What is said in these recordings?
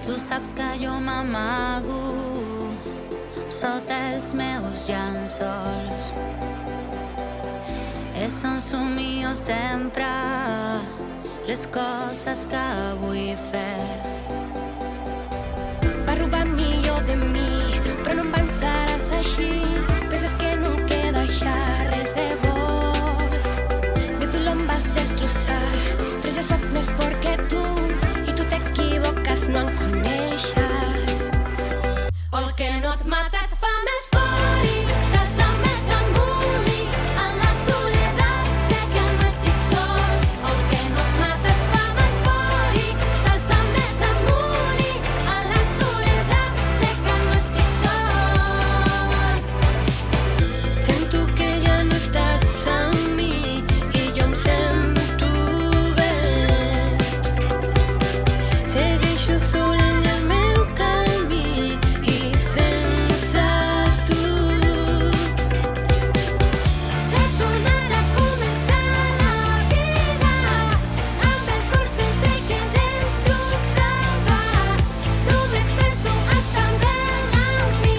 Tu saps que jo m'amago sota els meus llençols. És un somio sempre les coses que vull fer. Va robar millor de mi, però no em pensaràs així. Penses que no em queda ja res de bo. De tu l'em vas destrossar, però jo sóc més fort que tu. I tu t'equivoques, no em coneixes. El que no et mata et fa més fort i t'alça més amunt i en la soledat sé que no estic sol. El que no et mata et fa més fort i t'alça més amunt i en la soledat sé que no estic sol. Sento que ja no estàs amb mi i jo em sento bé. Segueixo sol en el meu camí i sense tu. De tornar a començar la vida amb el cor sense que destrossabas. Només penso estar bé amb mi.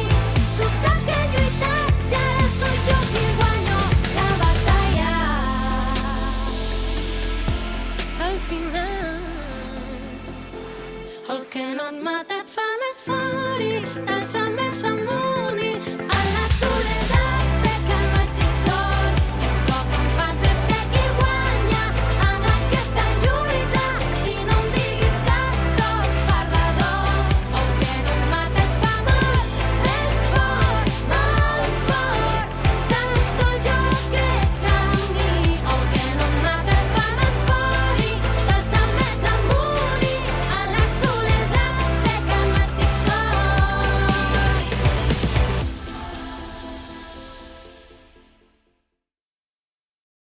Tu saps que he lluitat i ara soy jo qui guanyo la batalla. Al final el que no et mata et fa més fort i t'alça més amunt.